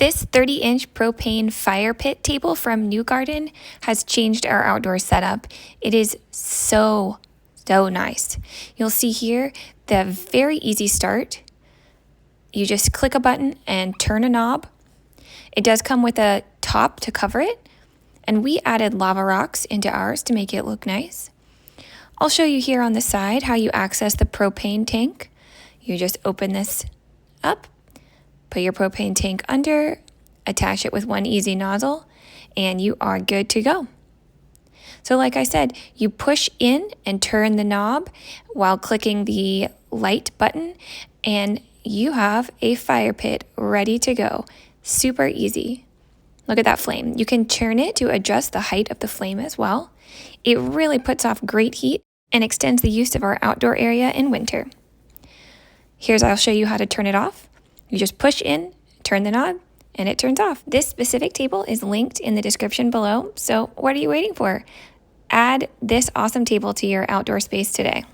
This 30-inch propane fire pit table from New Garden has changed our outdoor setup. It is so nice. You'll see here the very easy start. You just click a button and turn a knob. It does come with a top to cover it, and we added lava rocks into ours to make it look nice. I'll show you here on the side how you access the propane tank. You just open this up, put your propane tank under, attach it with one easy nozzle, and you are good to go. So like I said, you push in and turn the knob while clicking the light button, and you have a fire pit ready to go. Super easy. Look at that flame. You can turn it to adjust the height of the flame as well. It really puts off great heat and extends the use of our outdoor area in winter. I'll show you how to turn it off. You just push in, turn the knob, and it turns off. This specific table is linked in the description below, so what are you waiting for? Add this awesome table to your outdoor space today.